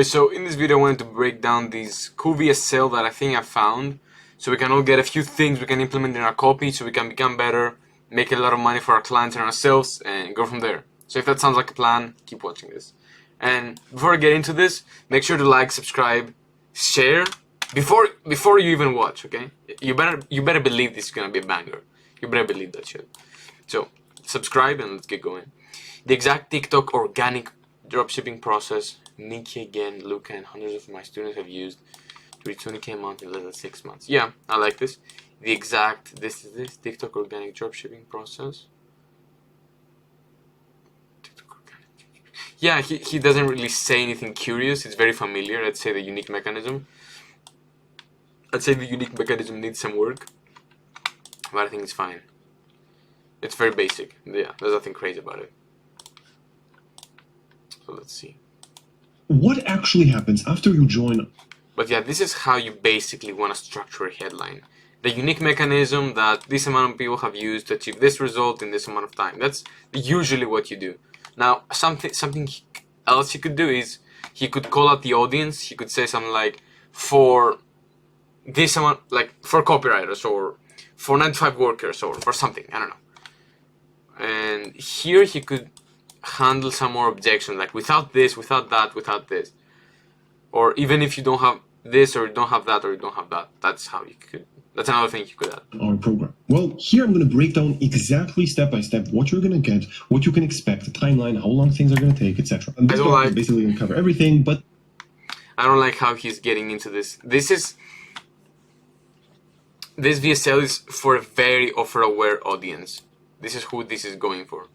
So in this video I wanted to break down these cool VSL that I think I found, so we can all get a few things we can implement in our copy so we can become better, make a lot of money for our clients and ourselves, and go from there. So if that sounds like a plan, keep watching this. And before I get into this, make sure to like, subscribe, share before you even watch, okay? You better believe this is gonna be a banger. You better believe that shit. So subscribe and let's get going. The exact TikTok organic dropshipping process Nikki again, Luca, and hundreds of my students have used to reach 20K a month in less than 6 months. Yeah, I like this. The exact, this is this TikTok organic dropshipping process. Yeah, he doesn't really say anything curious. It's very familiar. I'd say the unique mechanism. I'd say the unique mechanism needs some work, but I think it's fine. It's very basic. Yeah, there's nothing crazy about it. So let's see. What actually happens after you join? But yeah, this is how you basically want to structure a headline. The unique mechanism that this amount of people have used to achieve this result in this amount of time. That's usually what you do. Now, something else he could do is he could call out the audience. He could say something like, for this amount, like for copywriters or for 9-to-5 workers or for something. I don't know. And here he could handle some more objections, like without this, without that, without this, or even if you don't have this or you don't have that or you don't have that. That's how you could. That's another thing you could add. Our program. Well, here I'm going to break down exactly step by step what you're going to get, what you can expect, the timeline, how long things are going to take, etc. And this is basically going to cover everything, but I don't like how he's getting into this. This VSL is for a very offer-aware audience. This is who this is going for.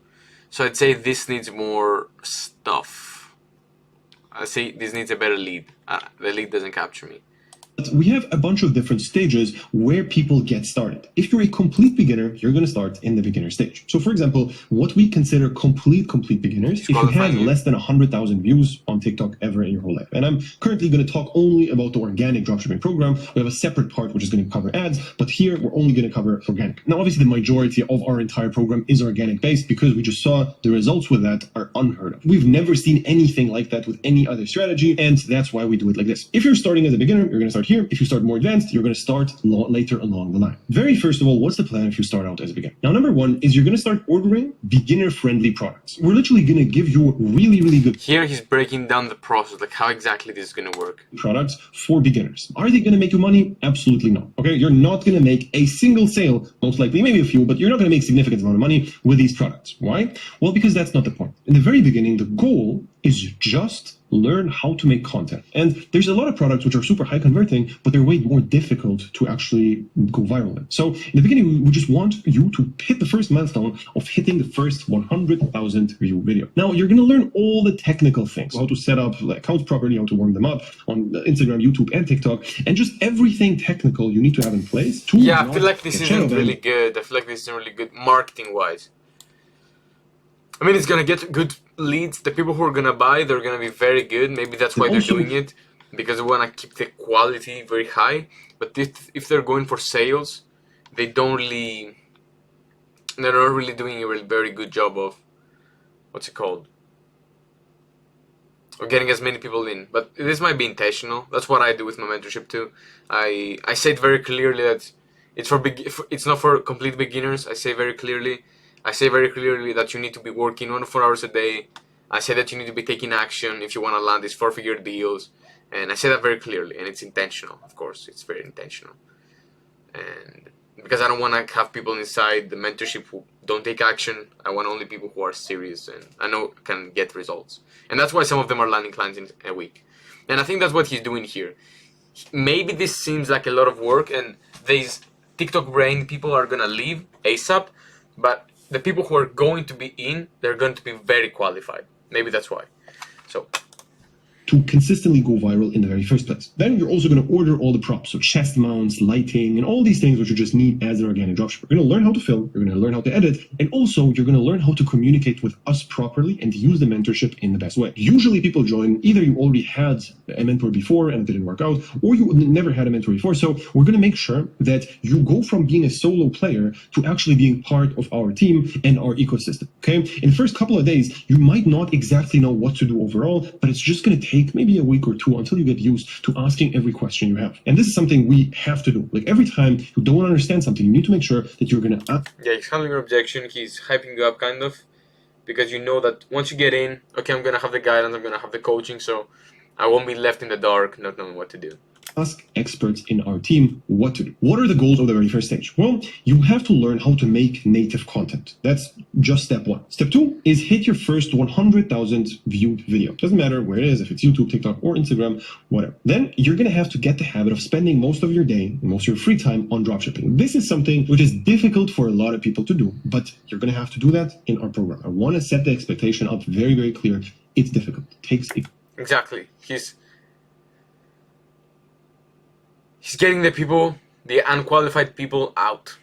So I'd say this needs more stuff. I'd say this needs a better lead. The lead doesn't capture me. we have a bunch of different stages where people get started. If you're a complete beginner, you're going to start in the beginner stage. So for example, what we consider complete beginners, if you have less than 100,000 views on TikTok ever in your whole life. And I'm currently going to talk only about the organic dropshipping program. We have a separate part which is going to cover ads, but here we're only going to cover organic. Now, obviously the majority of our entire program is organic based because we just saw the results with that are unheard of. We've never seen anything like that with any other strategy, and that's why we do it like this. If you're starting as a beginner, you're going to start here. If you start more advanced, you're going to start later along the line. Very first of all, what's the plan if you start out as a beginner? Now, number one is you're going to start ordering beginner-friendly products. We're literally going to give you really, really good... Here he's breaking down the process, like how exactly this is going to work. ...products for beginners. Are they going to make you money? Absolutely not. Okay, you're not going to make a single sale, most likely, maybe a few, but you're not going to make significant amount of money with these products. Why? Well, because that's not the point. In the very beginning, the goal is just learn how to make content. And there's a lot of products which are super high converting, but they're way more difficult to actually go viral in. So in the beginning, we just want you to hit the first milestone of hitting the first 100,000 view video. Now you're going to learn all the technical things, how to set up accounts properly, how to warm them up on Instagram, YouTube, and TikTok, and just everything technical you need to have in place. Yeah, I feel like this isn't really good. I feel like this isn't really good marketing-wise. I mean, it's going to get good leads. The people who are going to buy, they're going to be very good. Maybe that's why they're doing it, because they want to keep the quality very high. But if they're going for sales, they're not really doing a very good job of, what's it called? Or getting as many people in. But this might be intentional. That's what I do with my mentorship too. I say it very clearly that it's not for complete beginners. I say very clearly that you need to be working 1 to 4 hours a day. I say that you need to be taking action if you want to land these 4-figure deals. And I say that very clearly, and it's intentional, of course. It's very intentional. And because I don't want to have people inside the mentorship who don't take action. I want only people who are serious and I know can get results. And that's why some of them are landing clients in a week. And I think that's what he's doing here. Maybe this seems like a lot of work, and these TikTok brain people are going to leave ASAP, but the people who are going to be in, they're going to be very qualified. Maybe that's why. So, to consistently go viral in the very first place. Then you're also going to order all the props, so chest mounts, lighting, and all these things which you just need as an organic dropshipper. You're going to learn how to film, you're going to learn how to edit, and also you're going to learn how to communicate with us properly and use the mentorship in the best way. Usually people join, either you already had a mentor before and it didn't work out, or you never had a mentor before. So we're going to make sure that you go from being a solo player to actually being part of our team and our ecosystem, okay? In the first couple of days, you might not exactly know what to do overall, but it's just going to take take maybe a week or two until you get used to asking every question you have. And this is something we have to do. Like every time you don't understand something, you need to make sure that you're going to ask. Yeah, he's handling your objection. He's hyping you up kind of, because you know that once you get in, okay, I'm going to have the guidance, I'm going to have the coaching, so I won't be left in the dark not knowing what to do. Ask experts in our team what to do. What are the goals of the very first stage? Well, you have to learn how to make native content. That's just step one. Step two is hit your first 100,000 viewed video. Doesn't matter where it is, if it's YouTube, TikTok, or Instagram, whatever. Then you're going to have to get the habit of spending most of your day and most of your free time on dropshipping. This is something which is difficult for a lot of people to do, but you're going to have to do that in our program. I want to set the expectation up very, very clear. It's difficult. It takes it. Exactly. He's getting the people, the unqualified people out.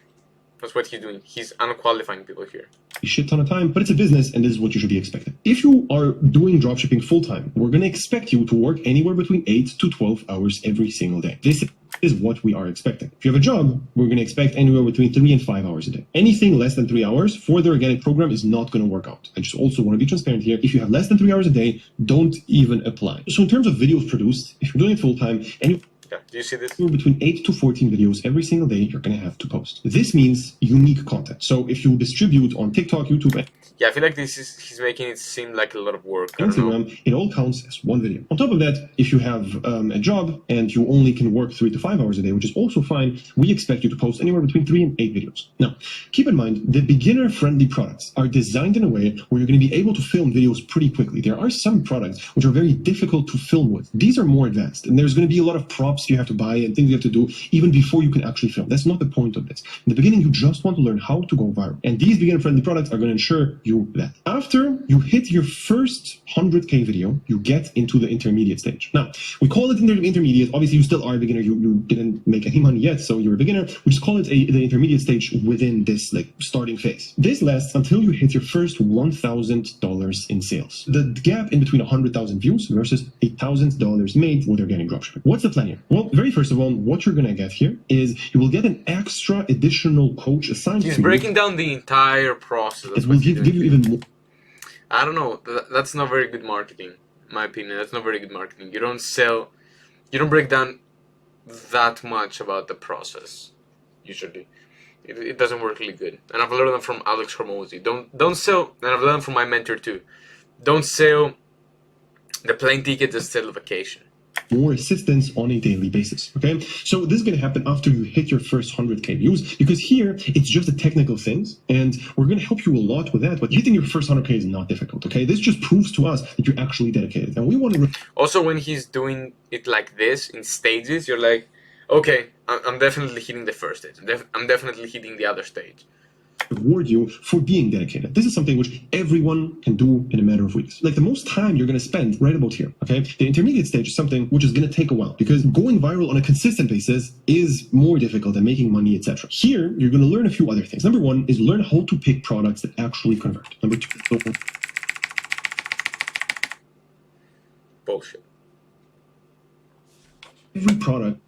That's what he's doing. He's unqualifying people here. A shit ton of time, but it's a business and this is what you should be expecting. If you are doing dropshipping full-time, we're going to expect you to work anywhere between 8 to 12 hours every single day. This is what we are expecting. If you have a job, we're going to expect anywhere between 3 and 5 hours a day. Anything less than 3 hours for the organic program is not going to work out. I just also want to be transparent here. If you have less than 3 hours a day, don't even apply. So in terms of videos produced, if you're doing it full-time and you do you see this? between 8 to 14 videos every single day, you're going to have to post. This means unique content. So if you distribute on TikTok, YouTube, yeah, I feel like he's making it seem like a lot of work. Instagram, it all counts as one video. On top of that, if you have a job and you only can work 3 to 5 hours a day, which is also fine, we expect you to post anywhere between 3 and 8 videos. Now, keep in mind, the beginner-friendly products are designed in a way where you're going to be able to film videos pretty quickly. There are some products which are very difficult to film with. These are more advanced, and there's going to be a lot of props you have to buy and things you have to do even before you can actually film. That's not the point of this. In the beginning, you just want to learn how to go viral. And these beginner-friendly products are going to ensure you that. After you hit your first 100K video, you get into the intermediate stage. Now, we call it intermediate. Obviously, you still are a beginner. You didn't make any money yet, so you're a beginner. We just call it the intermediate stage within this starting phase. This lasts until you hit your first $1,000 in sales. The gap in between 100,000 views versus $1,000 made with organic dropshipping. What's the plan here? Well, very first of all, what you're going to get here is you will get an extra additional coach assigned to you. He's breaking down the entire process. It will give you even more. I don't know. That's not very good marketing, in my opinion. That's not very good marketing. You don't break down that much about the process, usually. It doesn't work really good. And I've learned that from Alex Hormozy. Don't sell, and I've learned from my mentor too. Don't sell the plane ticket, just sell the vacation. More assistance on a daily basis. Okay, so this is going to happen after you hit your first 100K views, because here it's just the technical things, and we're going to help you a lot with that. But hitting your first 100K is not difficult. Okay, this just proves to us that you're actually dedicated, and we want to. Also, when he's doing it like this in stages, you're like, okay, I'm definitely hitting the first stage. I'm definitely hitting the other stage. Reward you for being dedicated. This is something which everyone can do in a matter of weeks. Like the most time you're going to spend right about here. Okay, the intermediate stage is something which is going to take a while, because going viral on a consistent basis is more difficult than making money, etc. Here you're going to learn a few other things. Number one is learn how to pick products that actually convert. Number two, bullshit. Every product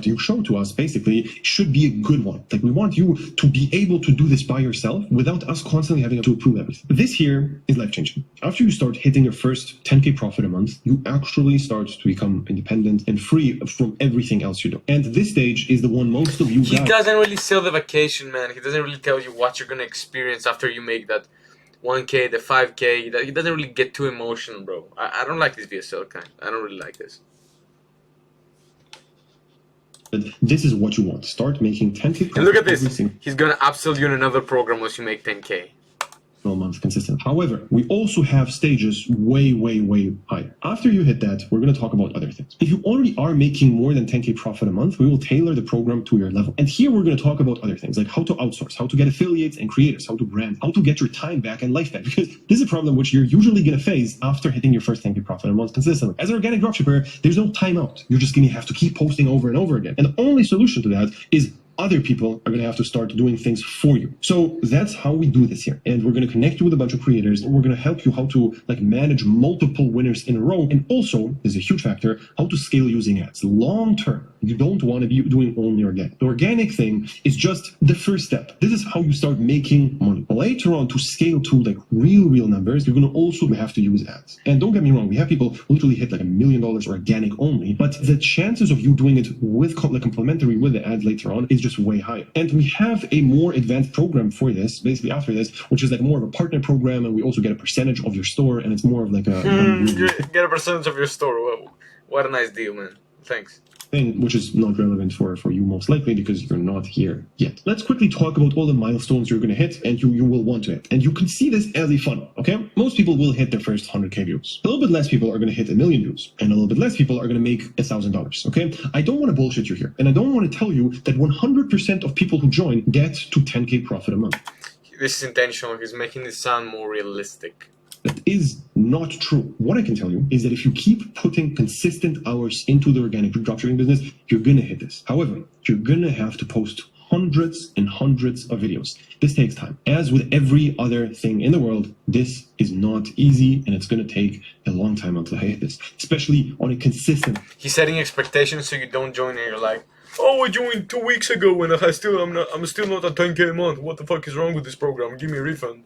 you show to us basically should be a good one. Like we want you to be able to do this by yourself without us constantly having to approve everything. This here is life-changing. After you start hitting your first 10K profit a month, you actually start to become independent and free from everything else you do. And this stage is the one most of you He doesn't really sell the vacation, man. He doesn't really tell you what you're gonna experience after you make that 1K, the 5K. He doesn't really get too emotional, bro. I don't like this VSL kind. I don't really like this. This is what you want. Start making 10K. And look at this. He's gonna upsell you in another program once you make 10K. Month consistent. However, we also have stages way, way, way higher. After you hit that, we're going to talk about other things. If you already are making more than 10K profit a month, we will tailor the program to your level. And here we're going to talk about other things like how to outsource, how to get affiliates and creators, how to brand, how to get your time back and life back. Because this is a problem which you're usually going to face after hitting your first 10K profit a month consistently. As an organic dropshipper, there's no timeout. You're just going to have to keep posting over and over again. And the only solution to that is other people are going to have to start doing things for you. So that's how we do this here. And we're going to connect you with a bunch of creators. We're going to help you how to like manage multiple winners in a row. And also, there's a huge factor, how to scale using ads. Long term, you don't want to be doing only organic. The organic thing is just the first step. This is how you start making money. Later on, to scale to like real numbers, you're going to also have to use ads. And don't get me wrong, we have people who literally hit like $1 million organic only, but the chances of you doing it with like complementary with the ads later on is just way higher. And we have a more advanced program for this, basically after this, which is like more of a partner program, and we also get a percentage of your store, and it's more of like a get a percentage of your store. Whoa. What a nice deal, man. Thanks. Thing, which is not relevant for you most likely because you're not here yet. Let's quickly talk about all the milestones you're going to hit and you will want to hit. And you can see this as a funnel, okay? Most people will hit their first 100K views. A little bit less people are going to hit 1 million views, and a little bit less people are going to make $1,000, okay? I don't want to bullshit you here, and I don't want to tell you that 100% of people who join get to 10K profit a month. This is intentional. He's making this sound more realistic. That is not true. What I can tell you is that if you keep putting consistent hours into the organic dropshipping business, you're going to hit this. However, you're going to have to post hundreds and hundreds of videos. This takes time. As with every other thing in the world, this is not easy, and it's going to take a long time until I hit this, especially on a consistent. He's setting expectations so you don't join and you're like, oh, I joined 2 weeks ago and I'm still not at 10K a month. What the fuck is wrong with this program? Give me a refund.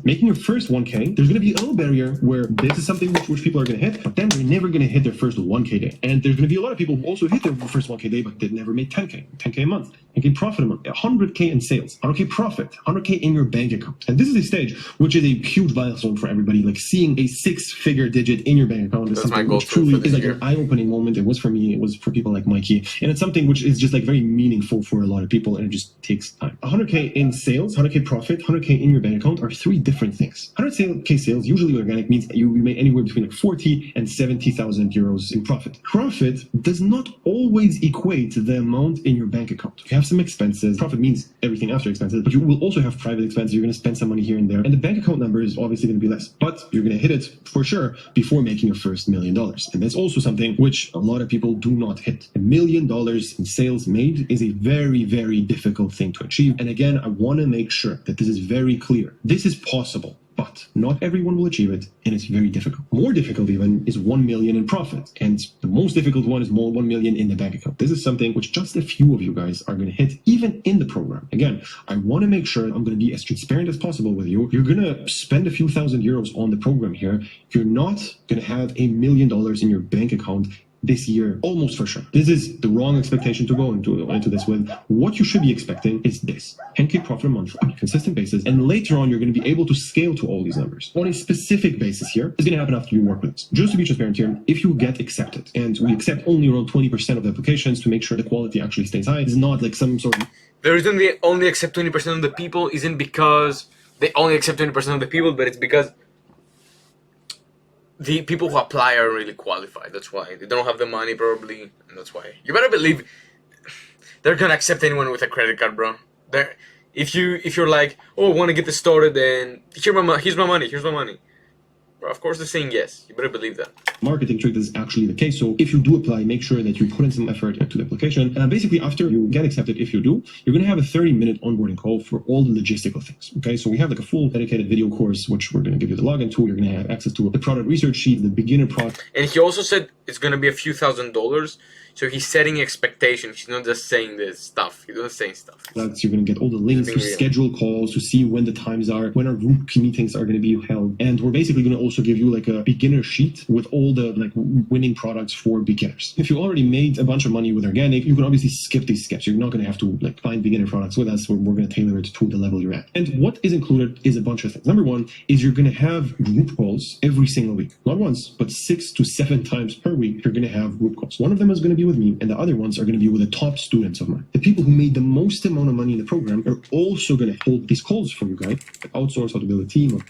Making your first 1K, there's going to be a little barrier where this is something which people are going to hit, but then they're never going to hit their first 1K day. And there's going to be a lot of people who also hit their first 1K day, but they never made 10K a month, 10K profit a month, 100K in sales, 100K profit, 100K in your bank account. And this is a stage which is a huge milestone for everybody. Like seeing a 6-figure digit in your bank account is something which truly is like an eye-opening moment. It was for me, it was for people like Mikey. And it's something which is just like very meaningful for a lot of people, and it just takes time. 100K in sales, 100K profit, 100K in your bank account are 3 different things. 100K sales, usually organic, means you make anywhere between like 40 and 70,000 euros in profit. Profit does not always equate to the amount in your bank account. You have some expenses. Profit means everything after expenses, but you will also have private expenses. You're going to spend some money here and there, and the bank account number is obviously going to be less, but you're going to hit it for sure before making your first $1 million. And that's also something which a lot of people do not hit. $1 million in sales made is a very difficult thing to achieve. And again, I want to make sure that this is very clear. This is possible, but not everyone will achieve it, and it's very difficult. More difficult even is 1 million in profit, and the most difficult one is more 1 million in the bank account. This is something which just a few of you guys are going to hit, even in the program. Again, I want to make sure I'm going to be as transparent as possible with you. You're going to spend a few $1,000s on the program here. You're not going to have $1 million in your bank account this year, almost for sure. This is the wrong expectation to go into this with. What you should be expecting is this: 10K profit a month on a consistent basis, and later on you're going to be able to scale to all these numbers on a specific basis. Here is going to happen after you work with us. Just to be transparent here, if you get accepted, and we accept only around 20% of the applications to make sure the quality actually stays high, it's not like some sort of... The reason they only accept 20% of the people isn't because they only accept 20% of the people, but it's because the people who apply are really qualified. That's why. They don't have the money probably, and that's why. You better believe they're gonna accept anyone with a credit card, bro. If you're like, oh, I want to get this started, then here's my money. Bro, of course they're saying yes. You better believe that. Marketing trick is actually the case. So if you do apply, make sure that you put in some effort into the application. And basically, after you get accepted, if you do, you're going to have a 30-minute onboarding call for all the logistical things. Okay, so we have like a full dedicated video course, which we're going to give you the login to. You're going to have access to the product research sheet, the beginner product. And he also said it's going to be a few $1,000s. So he's setting expectations. He's not just saying this stuff. He's not saying stuff. You're going to get all the links to schedule calls, to see when the times are, when our group meetings are going to be held. And we're basically going to also give you like a beginner sheet with all the like winning products for beginners. If you already made a bunch of money with organic, you can obviously skip these steps. You're not going to have to like find beginner products with us. We're going to tailor it to the level you're at. And what is included is a bunch of things. Number one is you're going to have group calls every single week. Not once, but 6 to 7 times per week, you're going to have group calls. One of them is going to be with me, and the other ones are going to be with the top students of mine. The people who made the most amount of money in the program are also going to hold these calls for you guys. Outsource how to build a team.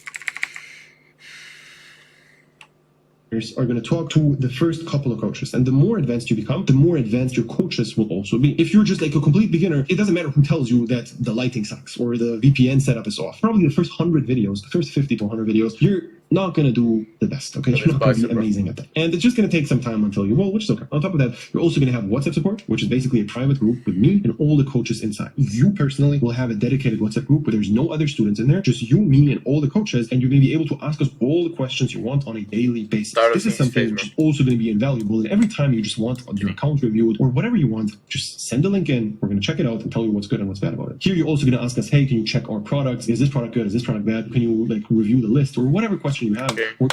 Are going to talk to the first couple of coaches, and the more advanced you become, the more advanced your coaches will also be. If you're just like a complete beginner, it doesn't matter who tells you that the lighting sucks or the VPN setup is off. Probably the first 100 videos, the first 50 to 100 videos, you're not going to do the best, okay? You're not going to be amazing at that. And it's just going to take some time until you, well, which is okay. On top of that, you're also going to have WhatsApp support, which is basically a private group with me and all the coaches inside. You personally will have a dedicated WhatsApp group where there's no other students in there, just you, me, and all the coaches, and you're going to be able to ask us all the questions you want on a daily basis. This is something which is also going to be invaluable, and every time you just want your account reviewed or whatever you want, just send a link in. We're going to check it out and tell you what's good and what's bad about it. Here, you're also going to ask us, hey, can you check our products? Is this product good? Is this product bad? Can you like review the list or whatever question you have? Okay. We're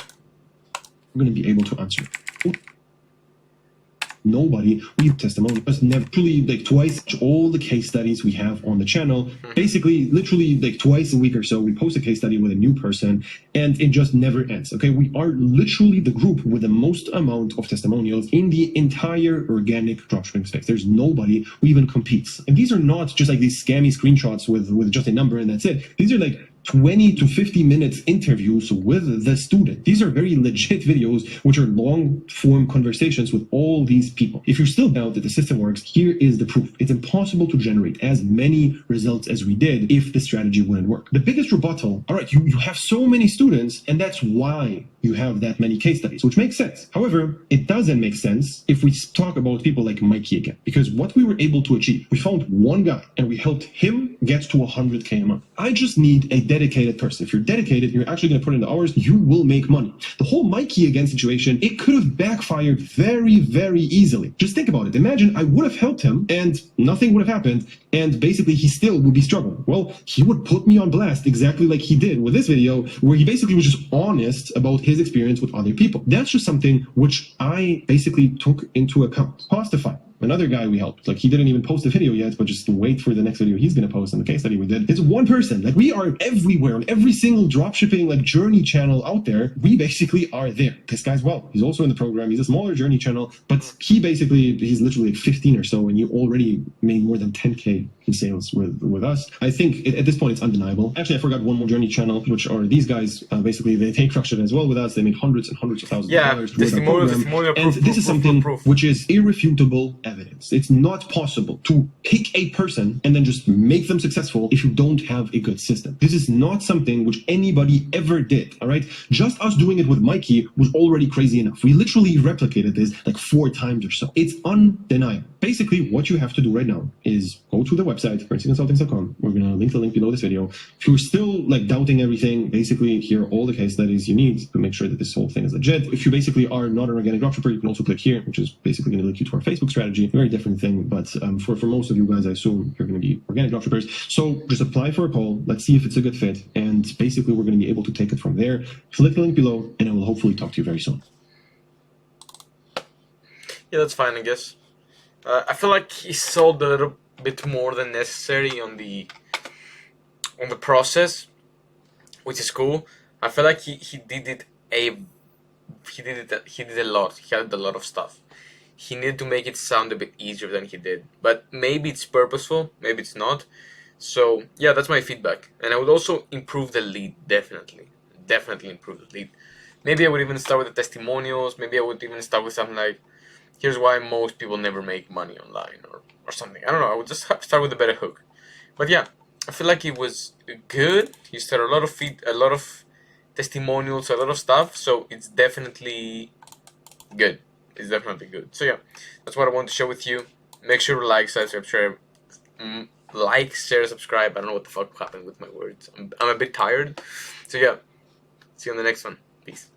going to be able to answer. Nobody, we have testimonials, never truly like twice all the case studies we have on the channel. Basically, literally like twice a week or so, we post a case study with a new person and it just never ends. Okay, we are literally the group with the most amount of testimonials in the entire organic dropshipping space. There's nobody who even competes. And these are not just like these scammy screenshots with just a number and that's it. These are like 20 to 50 minutes interviews with the student. These are very legit videos, which are long form conversations with all these people. If you're still doubt that the system works, here is the proof. It's impossible to generate as many results as we did if the strategy wouldn't work. The biggest rebuttal, all right, you have so many students and that's why you have that many case studies, which makes sense. However, it doesn't make sense if we talk about people like Mikey again, because what we were able to achieve, we found one guy and we helped him get to 100K a month. I just need a dedicated person. If you're dedicated, you're actually going to put in the hours, you will make money. The whole Mikey again situation, it could have backfired very, very easily. Just think about it. Imagine I would have helped him and nothing would have happened. And basically he still would be struggling. Well, he would put me on blast exactly like he did with this video, where he basically was just honest about his experience with other people. That's just something which I basically took into account. Postify, another guy we helped, like he didn't even post a video yet, but just wait for the next video he's going to post on the case study we did. It's one person. Like we are everywhere on every single dropshipping like journey channel out there. We basically are there. This guy's well, he's also in the program. He's a smaller journey channel, but he's literally like 15 or so, and you already made more than 10K in sales with us. I think at this point it's undeniable. Actually, I forgot one more journey channel, which are these guys. Basically, they crushed it as well with us. They made hundreds and hundreds of thousands of dollars with our program. And this is something which is irrefutable evidence. It's not possible to pick a person and then just make them successful if you don't have a good system. This is not something which anybody ever did, all right? Just us doing it with Mikey was already crazy enough. We literally replicated this like 4 times or so. It's undeniable. Basically, what you have to do right now is go to the website, currencyconsultings.com. We're going to link the link below this video. If you're still like doubting everything, basically here are all the case studies you need to make sure that this whole thing is legit. If you basically are not an organic dropshipper, you can also click here, which is basically going to link you to our Facebook strategy. Very different thing, but for most of you guys, I assume you're going to be organic dropshippers. So just apply for a call. Let's see if it's a good fit. And basically, we're going to be able to take it from there. Click the link below, and I will hopefully talk to you very soon. Yeah, that's fine, I guess. I feel like he sold a little bit more than necessary on the process, which is cool. I feel like he did a lot. He had a lot of stuff. He needed to make it sound a bit easier than he did, but maybe it's purposeful, maybe it's not. So yeah, that's my feedback. And I would also improve the lead, definitely improve the lead. Maybe I would even start with the testimonials. Maybe I would even start with something like, here's why most people never make money online, or something. I don't know. I would just start with a better hook. But yeah, I feel like it was good. He started a lot of testimonials, a lot of stuff. So it's definitely good. It's definitely good. So yeah, that's what I want to share with you. Make sure to like, subscribe, share, subscribe. I don't know what the fuck happened with my words. I'm a bit tired. So yeah, see you on the next one. Peace.